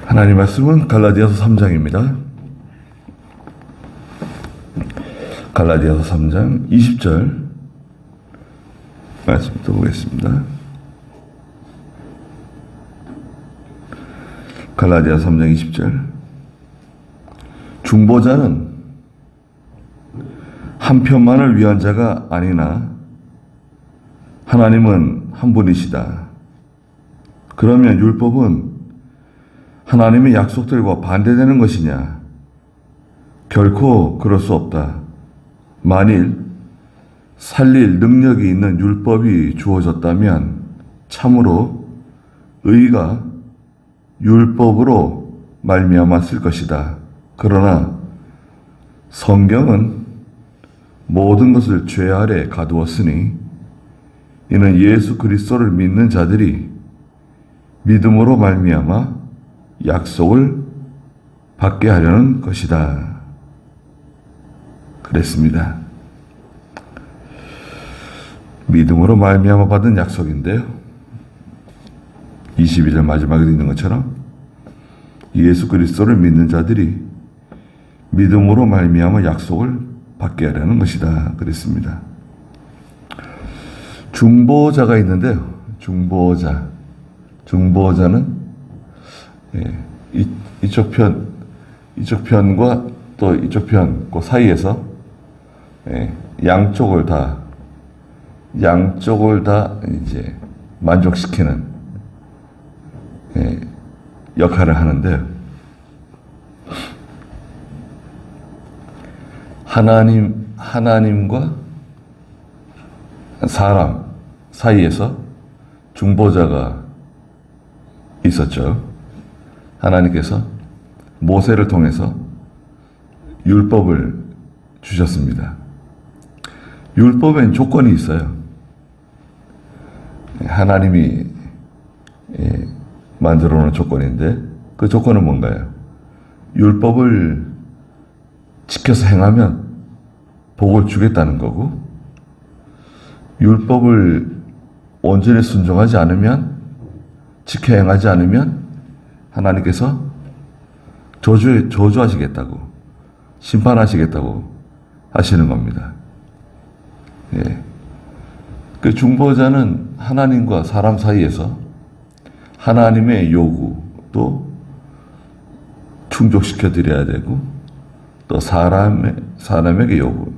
하나님 말씀은 갈라디아서 3장입니다. 갈라디아서 3장 20절 말씀부터 보겠습니다. 갈라디아서 3장 20절. 중보자는 한 편만을 위한 자가 아니나 하나님은 한 분이시다. 그러면 율법은 하나님의 약속들과 반대되는 것이냐? 결코 그럴 수 없다. 만일 살릴 능력이 있는 율법이 주어졌다면 참으로 의가 율법으로 말미암았을 것이다. 그러나 성경은 모든 것을 죄 아래 가두었으니 이는 예수 그리스도를 믿는 자들이 믿음으로 말미암아 약속을 받게 하려는 것이다. 그랬습니다. 믿음으로 말미암아 받은 약속인데요. 22절 마지막에 있는 것처럼 예수 그리스도를 믿는 자들이 믿음으로 말미암아 약속을 받게 하려는 것이다. 그랬습니다. 중보자가 있는데요. 중보자는 이쪽 편과 또 이쪽 편, 그 사이에서 양쪽을 다 이제 만족시키는 역할을 하는데요. 하나님과 사람 사이에서 중보자가 있었죠. 하나님께서 모세를 통해서 율법을 주셨습니다. 율법엔 조건이 있어요. 하나님이 만들어 놓은 조건인데 그 조건은 뭔가요? 율법을 지켜서 행하면 복을 주겠다는 거고, 율법을 온전히 순종하지 않으면, 지켜 행하지 않으면 하나님께서 저주하시겠다고, 심판하시겠다고 하시는 겁니다. 그 중보자는 하나님과 사람 사이에서 하나님의 요구도 충족시켜 드려야 되고, 또 사람에게 요구,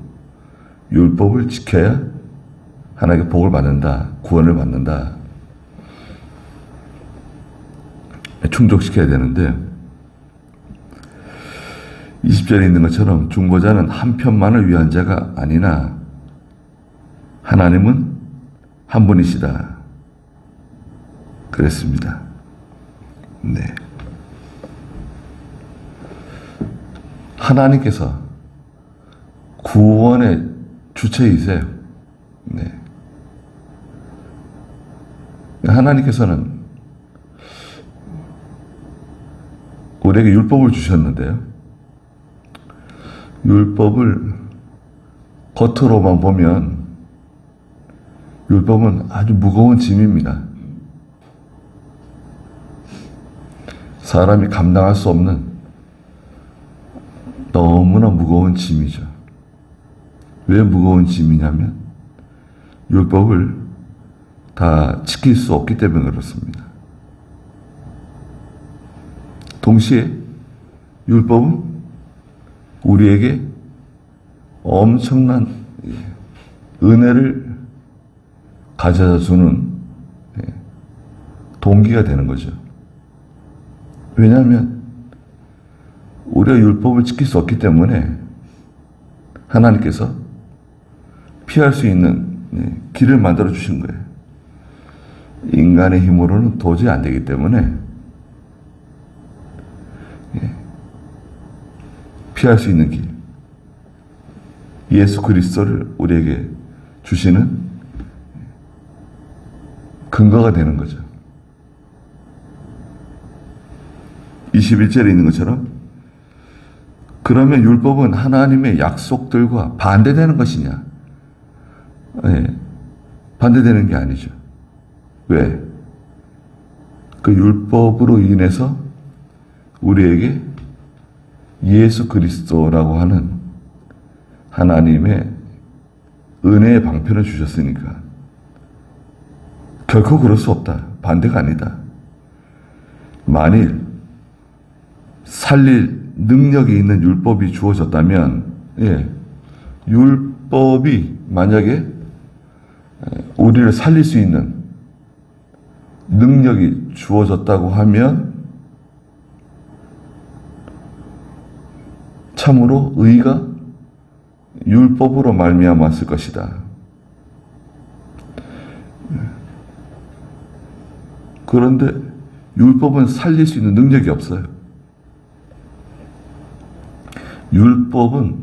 율법을 지켜야 하나님께 복을 받는다, 구원을 받는다. 충족시켜야 되는데, 20절에 있는 것처럼 중보자는 한 편만을 위한 자가 아니나 하나님은 한 분이시다. 그랬습니다. 네. 하나님께서 구원의 주체이세요. 네. 하나님께서는 우리에게 율법을 주셨는데요. 율법을 겉으로만 보면 율법은 아주 무거운 짐입니다. 사람이 감당할 수 없는 너무나 무거운 짐이죠. 왜 무거운 짐이냐면 율법을 다 지킬 수 없기 때문에 그렇습니다. 동시에 율법은 우리에게 엄청난 은혜를 가져다 주는 동기가 되는 거죠. 왜냐하면 우리가 율법을 지킬 수 없기 때문에 하나님께서 피할 수 있는 길을 만들어 주신 거예요. 인간의 힘으로는 도저히 안 되기 때문에 피할 수 있는 길, 예수 그리스도를 우리에게 주시는 근거가 되는 거죠. 21절에 있는 것처럼 그러면 율법은 하나님의 약속들과 반대되는 것이냐? 반대되는 게 아니죠. 왜? 그 율법으로 인해서 우리에게 예수 그리스도라고 하는 하나님의 은혜의 방편을 주셨으니까 결코 그럴 수 없다. 반대가 아니다. 만일 살릴 능력이 있는 율법이 주어졌다면, 율법이 만약에 우리를 살릴 수 있는 능력이 주어졌다고 하면 참으로 의가 율법으로 말미암았을 것이다. 그런데 율법은 살릴 수 있는 능력이 없어요. 율법은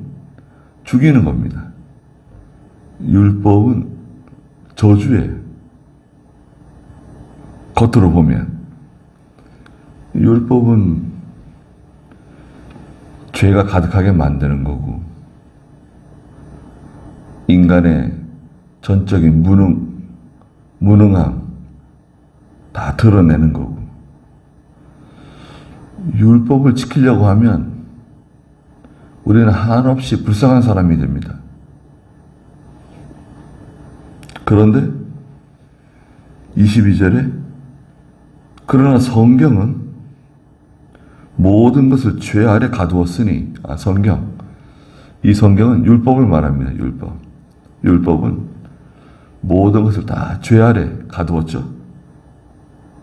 죽이는 겁니다. 율법은 저주예요. 겉으로 보면. 율법은 죄가 가득하게 만드는 거고, 인간의 전적인 무능함 다 드러내는 거고, 율법을 지키려고 하면 우리는 한없이 불쌍한 사람이 됩니다. 그런데 22절에 그러나 성경은 모든 것을 죄 아래 가두었으니, 이 성경은 율법을 말합니다. 율법은 모든 것을 다 죄 아래 가두었죠.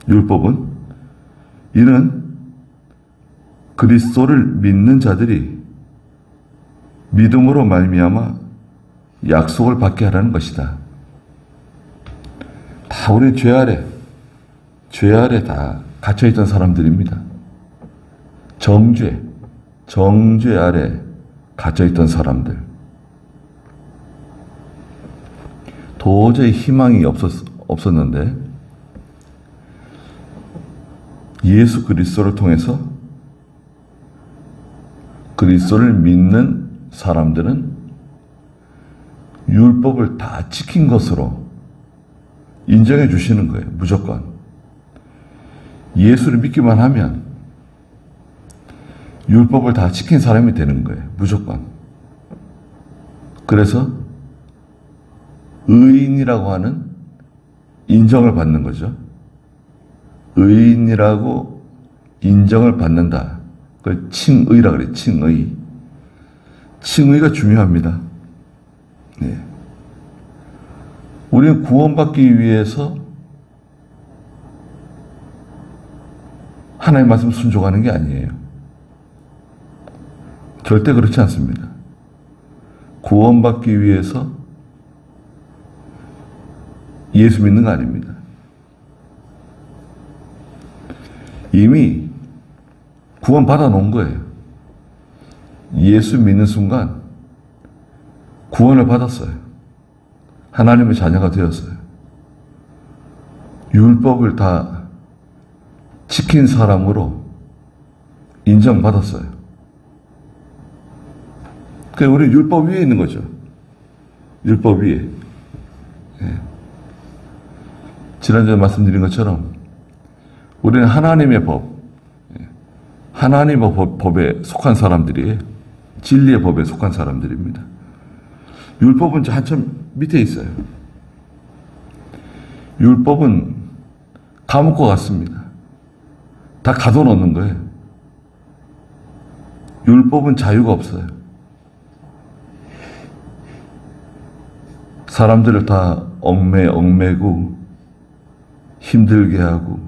율법은 이는 그리스도를 믿는 자들이 믿음으로 말미암아 약속을 받게 하라는 것이다. 다 우리 죄 아래 다 갇혀있던 사람들입니다. 정죄 아래 갇혀있던 사람들. 도저히 희망이 없었는데 예수 그리스도를 통해서 그리스도를 믿는 사람들은 율법을 다 지킨 것으로 인정해 주시는 거예요. 무조건. 예수를 믿기만 하면 율법을 다 지킨 사람이 되는 거예요. 무조건. 그래서 의인이라고 하는 인정을 받는 거죠. 의인이라고 인정을 받는다. 그걸 칭의라 그래요. 칭의. 칭의가 중요합니다. 네. 우리는 구원받기 위해서 하나님의 말씀 순종하는 게 아니에요. 절대 그렇지 않습니다. 구원받기 위해서 예수 믿는 거 아닙니다. 이미 구원 받아 놓은 거예요. 예수 믿는 순간 구원을 받았어요. 하나님의 자녀가 되었어요. 율법을 다 지킨 사람으로 인정받았어요. 그러니까 우리 율법 위에 있는 거죠. 율법 위에. 지난주에 말씀드린 것처럼 우리는 하나님의 법에 속한 사람들이에요. 진리의 법에 속한 사람들입니다. 율법은 한참 밑에 있어요. 율법은 감옥과 같습니다. 다 가둬놓는 거예요. 율법은 자유가 없어요. 사람들을 다 얽매고 힘들게 하고,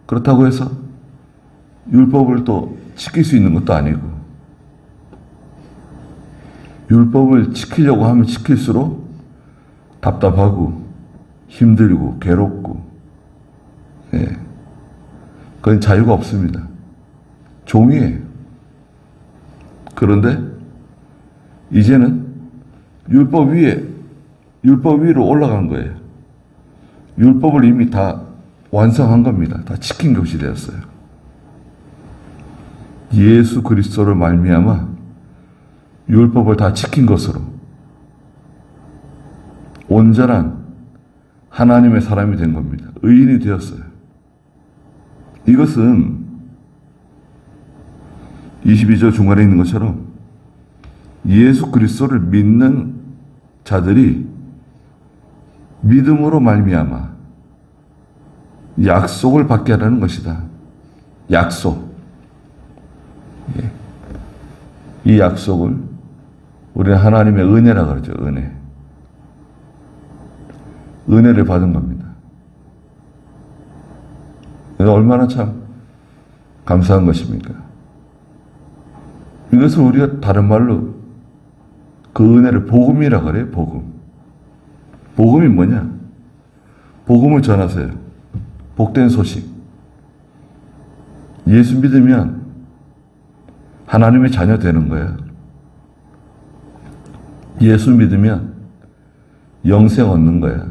그렇다고 해서 율법을 또 지킬 수 있는 것도 아니고, 율법을 지키려고 하면 지킬수록 답답하고 힘들고 괴롭고, 그건 자유가 없습니다. 종이에요. 그런데 이제는 율법 위로 올라간 거예요. 율법을 이미 다 완성한 겁니다. 다 지킨 것이 되었어요. 예수 그리스도를 말미암아 율법을 다 지킨 것으로 온전한 하나님의 사람이 된 겁니다. 의인이 되었어요. 이것은 22절 중간에 있는 것처럼 예수 그리스도를 믿는 자들이 믿음으로 말미암아 약속을 받게 하라는 것이다. 약속. 이 약속을 우리는 하나님의 은혜라 그러죠. 은혜. 은혜를 받은 겁니다. 얼마나 참 감사한 것입니까? 이것을 우리가 다른 말로 그 은혜를 복음이라 그래요. 복음. 복음이 뭐냐? 복음을 전하세요. 복된 소식. 예수 믿으면 하나님의 자녀 되는 거예요. 예수 믿으면 영생 얻는 거야.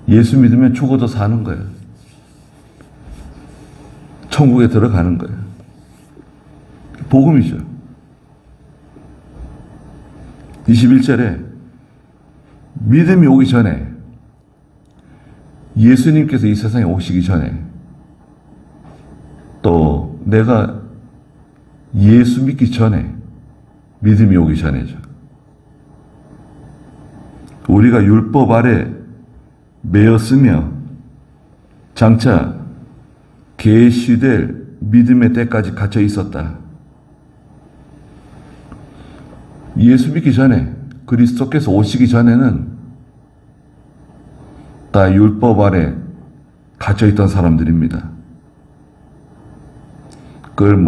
예수 믿으면 죽어도 사는 거야. 천국에 들어가는 거야. 복음이죠. 21절에 믿음이 오기 전에, 예수님께서 이 세상에 오시기 전에, 또 내가 예수 믿기 전에, 믿음이 오기 전에죠. 우리가 율법 아래 매였으며 장차 계시될 믿음의 때까지 갇혀 있었다. 예수 믿기 전에, 그리스도께서 오시기 전에는 다 율법 아래 갇혀 있던 사람들입니다. 그걸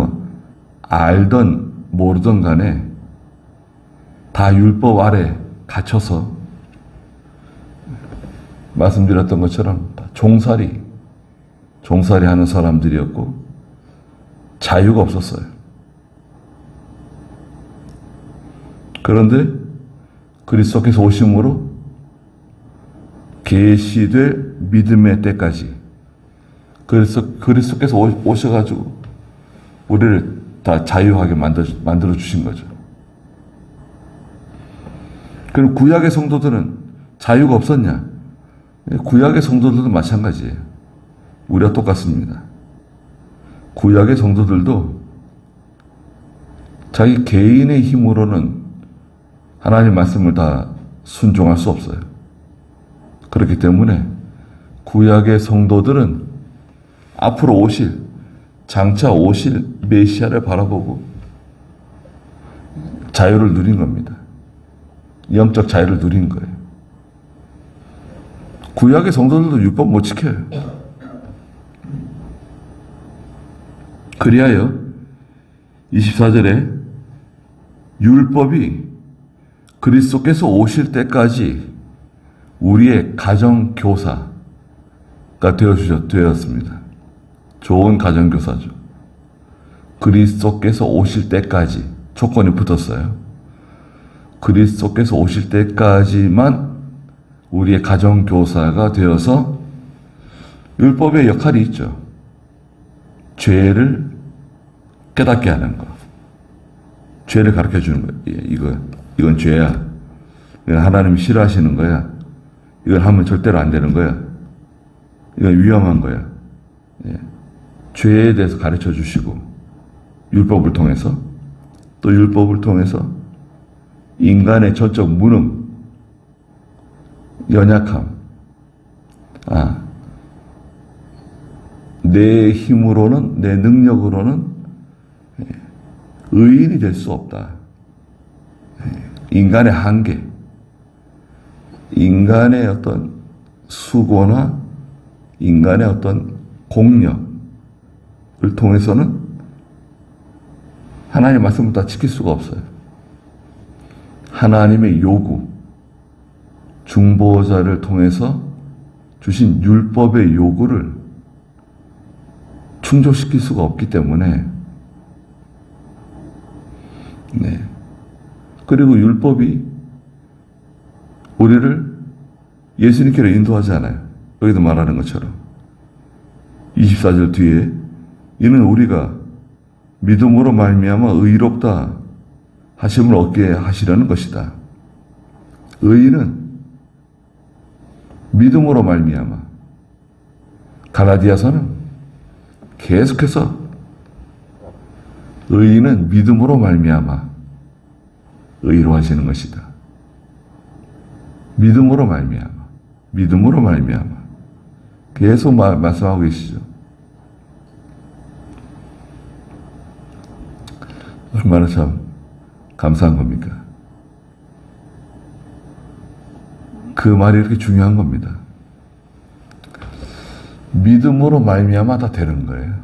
알던 모르던 간에 다 율법 아래 갇혀서, 말씀드렸던 것처럼 종살이 하는 사람들이었고 자유가 없었어요. 그런데 그리스도께서 오심으로 계시될 믿음의 때까지, 그리스도께서 오셔가지고 우리를 다 자유하게 만들어 주신 거죠. 그럼 구약의 성도들은 자유가 없었냐? 구약의 성도들도 마찬가지예요. 우리와 똑같습니다. 구약의 성도들도 자기 개인의 힘으로는 하나님 말씀을 다 순종할 수 없어요. 그렇기 때문에 구약의 성도들은 앞으로 장차 오실 메시아를 바라보고 자유를 누린 겁니다. 영적 자유를 누린 거예요. 구약의 성도들도 율법 못 지켜요. 그리하여 24절에 율법이 그리스도께서 오실 때까지 우리의 가정교사가 되었습니다. 좋은 가정교사죠. 그리스도께서 오실 때까지 조건이 붙었어요. 그리스도께서 오실 때까지만 우리의 가정교사가 되어서, 율법의 역할이 있죠. 죄를 깨닫게 하는 거. 죄를 가르쳐 주는 거예요. 이건 죄야. 이건 하나님이 싫어하시는 거야. 이걸 하면 절대로 안 되는 거야. 이건 위험한 거야. 죄에 대해서 가르쳐 주시고, 율법을 통해서, 또 율법을 통해서 인간의 전적 무능, 연약함, 내 힘으로는, 내 능력으로는 의인이 될 수 없다. 인간의 한계, 인간의 어떤 수고나 인간의 어떤 공력을 통해서는 하나님의 말씀을 다 지킬 수가 없어요. 하나님의 요구, 중보자를 통해서 주신 율법의 요구를 충족시킬 수가 없기 때문에, 그리고 율법이 우리를 예수님께로 인도하지 않아요. 여기도 말하는 것처럼 24절 뒤에 이는 우리가 믿음으로 말미암아 의롭다 하심을 얻게 하시려는 것이다. 의인은 믿음으로 말미암아. 갈라디아서는 계속해서 의인은 믿음으로 말미암아 의로워지는 것이다. 믿음으로 말미암아, 믿음으로 말미암아. 계속 말씀하고 계시죠. 얼마나 참 감사한 겁니까? 그 말이 이렇게 중요한 겁니다. 믿음으로 말미암아 다 되는 거예요.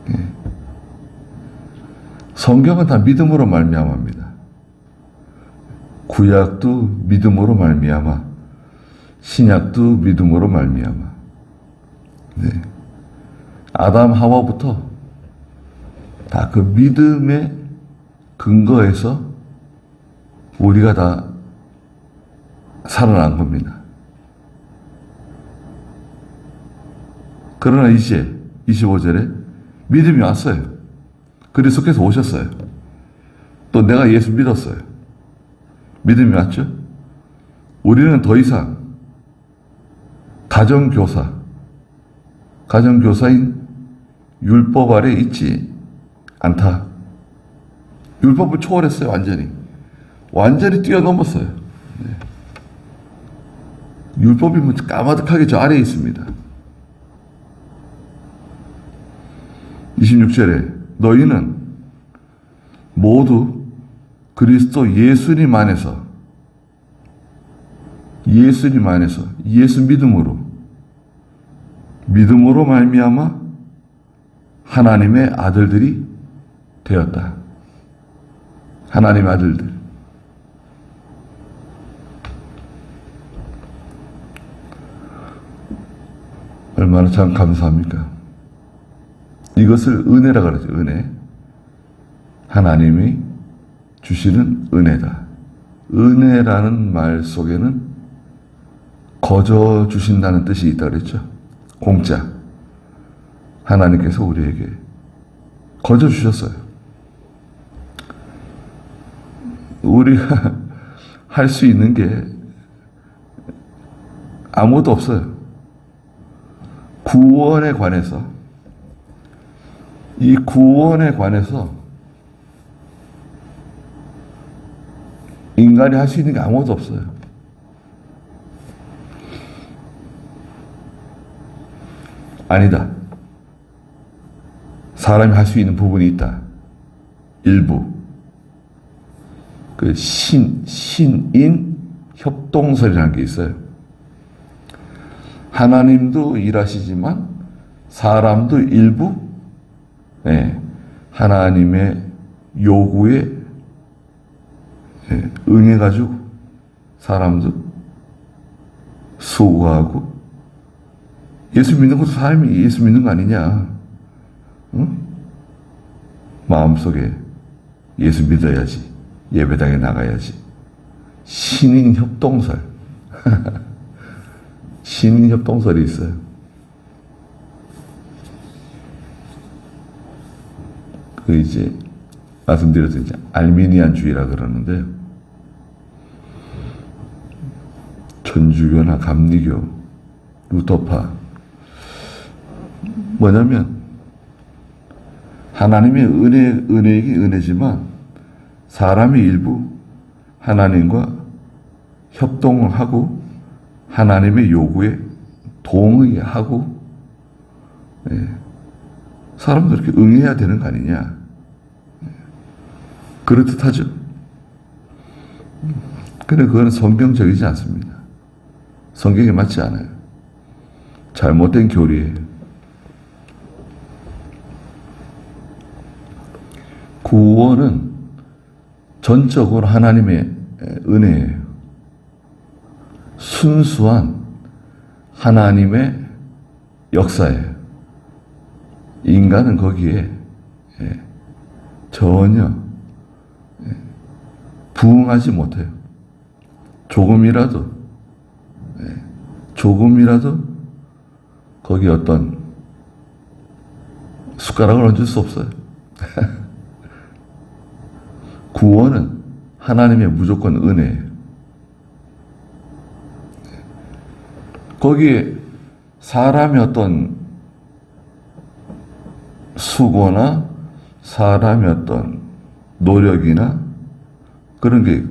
예. 성경은 다 믿음으로 말미암아입니다. 구약도 믿음으로 말미암아, 신약도 믿음으로 말미암아. 네. 아담 하와부터 다 그 믿음의 근거에서 우리가 다 살아난 겁니다. 그러나 이제 25절에 믿음이 왔어요. 그리스도께서 오셨어요. 또 내가 예수 믿었어요. 믿음이 왔죠? 우리는 더 이상 가정교사인 율법 아래 있지 않다. 율법을 초월했어요. 완전히 뛰어넘었어요. 네. 율법이 뭐 까마득하게 저 아래에 있습니다. 26절에 너희는 모두 그리스도 예수님 안에서 예수 믿음으로 말미암아 하나님의 아들들이 되었다. 하나님의 아들들. 얼마나 참 감사합니까? 이것을 은혜라 그러죠. 은혜. 하나님이 주시는 은혜다. 은혜라는 말 속에는 거저 주신다는 뜻이 있다 그랬죠. 공짜. 하나님께서 우리에게 거저 주셨어요. 우리가 할 수 있는 게 아무것도 없어요. 구원에 관해서 인간이 할 수 있는 게 아무것도 없어요. 아니다. 사람이 할 수 있는 부분이 있다. 일부. 그 신인 협동설이라는 게 있어요. 하나님도 일하시지만 사람도 일부 하나님의 요구에 응해가지고 사람도 수고하고 예수 믿는 것도 사람이 예수 믿는 거 아니냐? 응? 마음속에 예수 믿어야지. 예배당에 나가야지. 신인 협동설. 신인 협동설이 있어요. 그 이제 말씀드려서 이제 알미니안주의라 그러는데요. 천주교나 감리교, 루터파 뭐냐면 하나님의 은혜이긴 은혜지만 사람이 일부 하나님과 협동을 하고 하나님의 요구에 동의하고 사람도 이렇게 응해야 되는 거 아니냐. 그렇듯하죠. 근데 그거는 성경적이지 않습니다. 성경에 맞지 않아요. 잘못된 교리예요. 구원은 전적으로 하나님의 은혜예요. 순수한 하나님의 역사예요. 인간은 거기에 전혀 부응하지 못해요. 조금이라도 거기 어떤 숟가락을 얹을 수 없어요. 구원은 하나님의 무조건 은혜예요. 거기에 사람의 어떤 수고나 사람의 어떤 노력이나 그런 게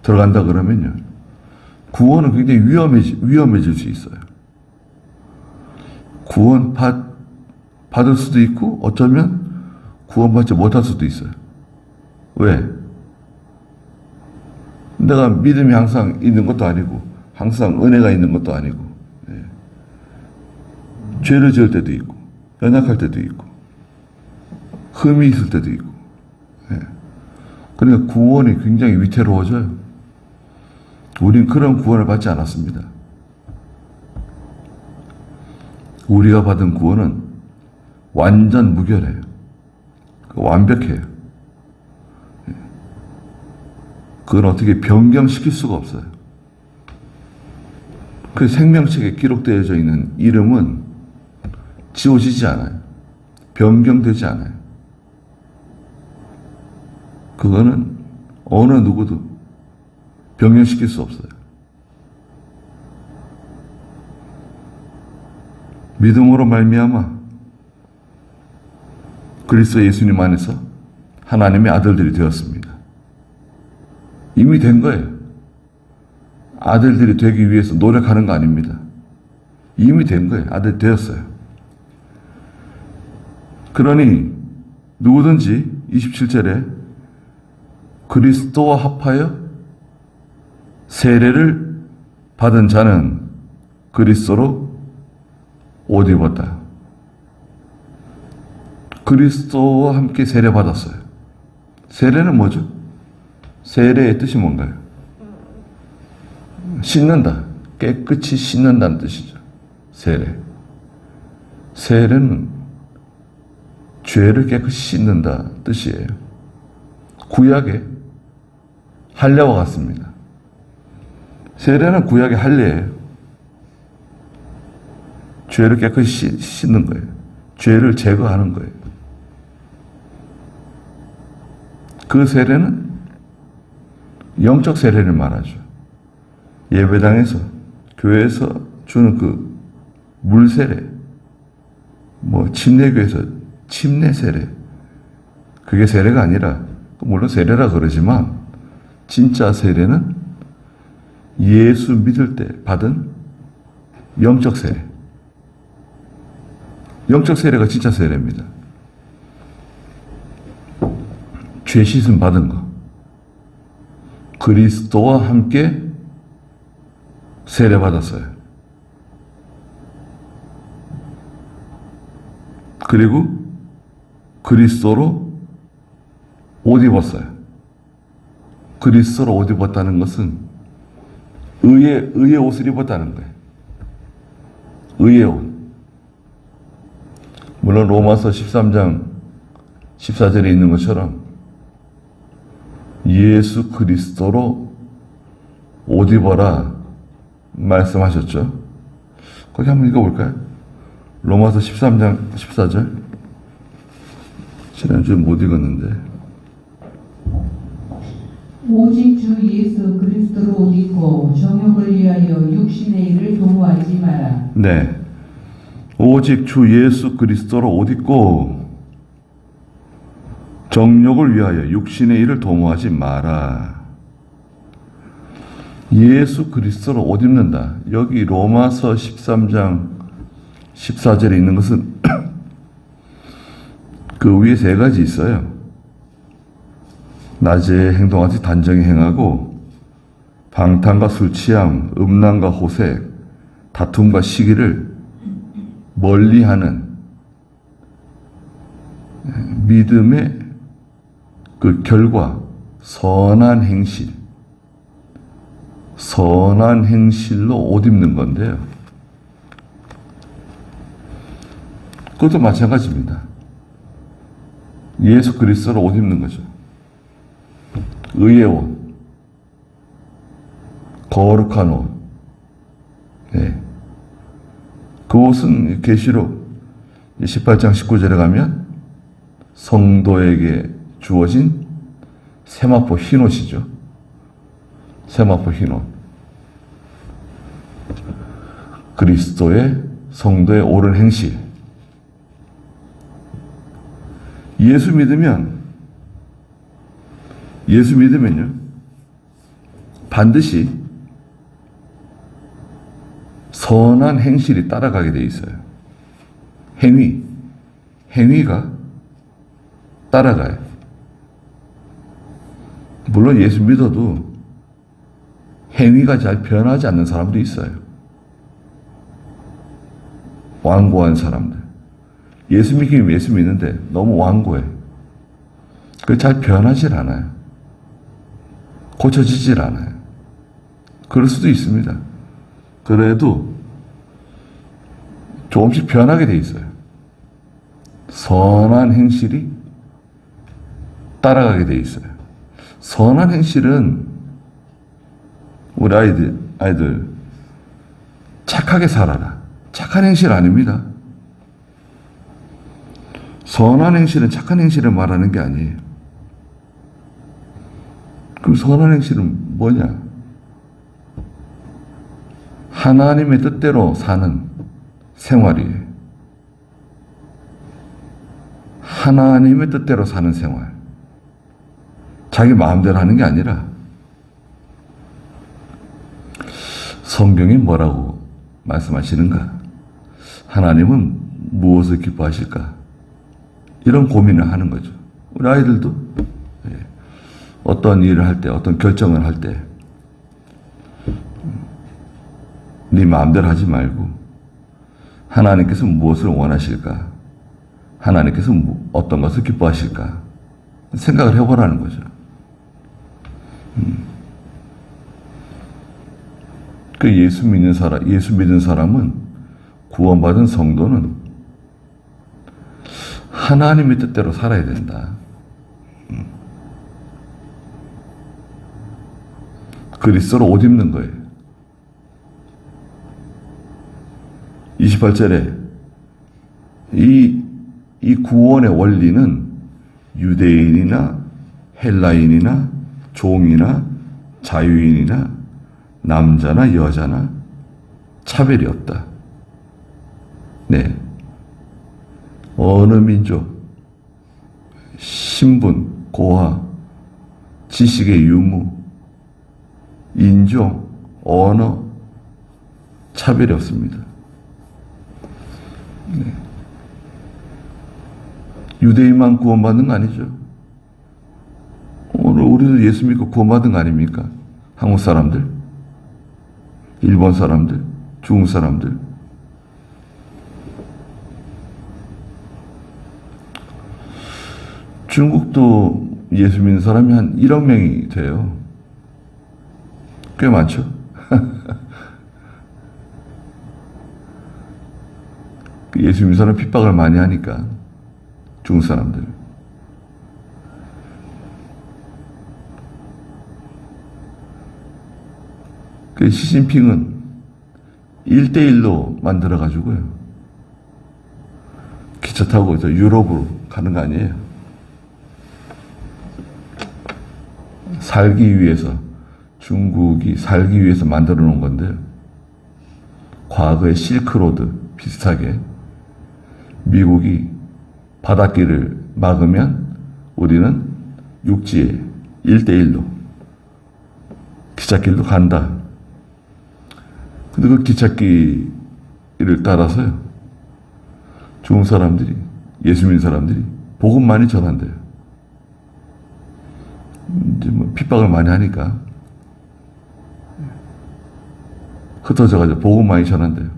들어간다 그러면요. 구원은 굉장히 위험해질 수 있어요. 구원 받을 수도 있고 어쩌면 구원받지 못할 수도 있어요. 왜? 내가 믿음이 항상 있는 것도 아니고 항상 은혜가 있는 것도 아니고 죄를 지을 때도 있고 연약할 때도 있고 흠이 있을 때도 있고 그러니까 구원이 굉장히 위태로워져요. 우린 그런 구원을 받지 않았습니다. 우리가 받은 구원은 완전 무결해요. 완벽해요. 그건 어떻게 변경시킬 수가 없어요. 그 생명책에 기록되어져 있는 이름은 지워지지 않아요. 변경되지 않아요. 그거는 어느 누구도 변경시킬 수 없어요. 믿음으로 말미암아 그리스도 예수님 안에서 하나님의 아들들이 되었습니다. 이미 된 거예요. 아들들이 되기 위해서 노력하는 거 아닙니다. 이미 된 거예요. 아들 되었어요. 그러니 누구든지 27절에 그리스도와 합하여 세례를 받은 자는 그리스도로 옷 입었다. 그리스도와 함께 세례 받았어요. 세례는 뭐죠? 세례의 뜻이 뭔가요? 씻는다. 깨끗이 씻는다는 뜻이죠. 세례. 세례는 죄를 깨끗이 씻는다 뜻이에요. 구약의 할례와 같습니다. 세례는 구약의 할례예요. 죄를 깨끗이 씻는 거예요. 죄를 제거하는 거예요. 그 세례는 영적 세례를 말하죠. 예배당에서 교회에서 주는 그 물세례, 침례교에서 침례 세례, 그게 세례가 아니라 물론 세례라 그러지만 진짜 세례는 예수 믿을 때 받은 영적 세례. 영적 세례가 진짜 세례입니다. 죄 씻음 받은 거. 그리스도와 함께 세례 받았어요. 그리고 그리스도로 옷 입었어요. 그리스도로 옷 입었다는 것은 의의 옷을 입었다는 거예요. 의의 옷. 물론 로마서 13장 14절에 있는 것처럼 예수 그리스도로 옷 입어라 말씀하셨죠. 거기 한번 읽어볼까요? 로마서 13장 14절. 지난주에 못 읽었는데. 오직 주 예수 그리스도로 옷 입고 정욕을 위하여 육신의 일을 도모하지 마라. 네. 오직 주 예수 그리스도로 옷 입고 정욕을 위하여 육신의 일을 도모하지 마라. 예수 그리스도로 옷 입는다. 여기 로마서 13장 14절에 있는 것은 그 위에 세 가지 있어요. 낮에 행동하지 단정히 행하고 방탕과 술 취함, 음란과 호색, 다툼과 시기를 멀리하는 믿음의 그 결과 선한 행실로 옷 입는 건데요. 그것도 마찬가지입니다. 예수 그리스도로 옷 입는 거죠. 의의 옷, 거룩한 옷. 네. 그 옷은 계시록 18장 19절에 가면 성도에게 주어진 세마포 흰옷이죠. 세마포 흰옷. 그리스도의 성도의 옳은 행실. 예수 믿으면요, 반드시 선한 행실이 따라가게 돼 있어요. 행위가 따라가요. 물론 예수 믿어도 행위가 잘 변하지 않는 사람도 있어요. 완고한 사람들. 예수 믿기면 예수 믿는데 너무 완고해. 잘 변하질 않아요. 고쳐지질 않아요. 그럴 수도 있습니다. 그래도 조금씩 변하게 돼 있어요. 선한 행실이 따라가게 돼 있어요. 선한 행실은 우리 아이들 착하게 살아라. 착한 행실 아닙니다. 선한 행실은 착한 행실을 말하는 게 아니에요. 그럼 선한 행실은 뭐냐? 하나님의 뜻대로 사는 생활이에요. 하나님의 뜻대로 사는 생활. 자기 마음대로 하는 게 아니라 성경이 뭐라고 말씀하시는가? 하나님은 무엇을 기뻐하실까? 이런 고민을 하는 거죠. 우리 아이들도 어떤 일을 할 때, 어떤 결정을 할 때 네 마음대로 하지 말고 하나님께서 무엇을 원하실까? 하나님께서 어떤 것을 기뻐하실까? 생각을 해보라는 거죠. 그 예수 믿는 사람은, 구원받은 성도는 하나님의 뜻대로 살아야 된다. 그리스도로 옷 입는 거예요. 28절에 이 구원의 원리는 유대인이나 헬라인이나 종이나 자유인이나 남자나 여자나 차별이 없다. 네. 어느 민족, 신분, 고하, 지식의 유무, 인종, 언어, 차별이 없습니다. 네. 유대인만 구원받는 거 아니죠. 오늘 우리도 예수 믿고 구원받은 거 아닙니까? 한국 사람들, 일본 사람들, 중국 사람들. 중국도 예수 믿는 사람이 한 1억 명이 돼요. 꽤 많죠? 예수 믿는 사람 핍박을 많이 하니까, 중국 사람들. 그 시진핑은 1대1로 만들어가지고요. 기차 타고 유럽으로 가는 거 아니에요. 살기 위해서, 중국이 살기 위해서 만들어 놓은 건데, 과거의 실크로드 비슷하게 미국이 바닷길을 막으면 우리는 육지에 1대1로 기찻길로 간다. 근데 그 기찻길을 따라서요, 중국 사람들이, 예수 믿는 사람들이 복음 많이 전한대요. 이제 뭐 핍박을 많이 하니까 흩어져가지고 복음 많이 전한대요.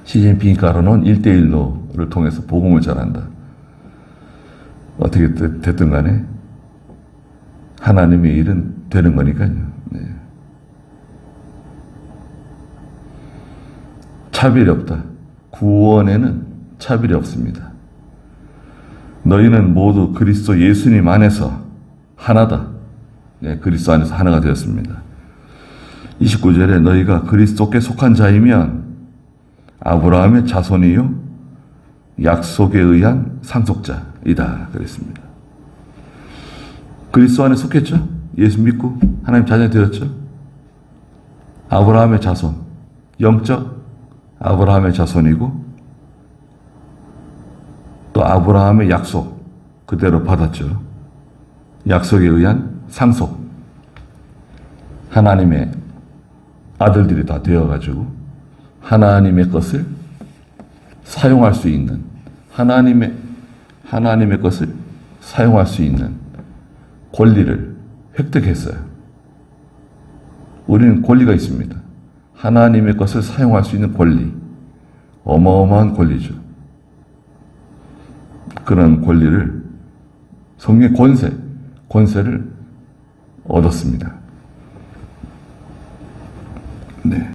시진핑이 깔아놓은 1대1로를 통해서 복음을 전한다. 어떻게 됐든 간에 하나님의 일은 되는 거니까요. 네. 차별이 없다. 구원에는 차별이 없습니다. 너희는 모두 그리스도 예수님 안에서 하나다. 네, 그리스도 안에서 하나가 되었습니다. 29절에 너희가 그리스도께 속한 자이면 아브라함의 자손이요 약속에 의한 상속자이다 그랬습니다. 그리스도 안에 속했죠? 예수 믿고 하나님 자녀 되었죠? 아브라함의 자손, 영적 아브라함의 자손이고 또 아브라함의 약속 그대로 받았죠. 약속에 의한 상속. 하나님의 아들들이 다 되어가지고 하나님의 것을 사용할 수 있는, 하나님의 것을 사용할 수 있는 권리를 획득했어요. 우리는 권리가 있습니다. 하나님의 것을 사용할 수 있는 권리. 어마어마한 권리죠. 그런 권리를, 성령의 권세를 얻었습니다. 네.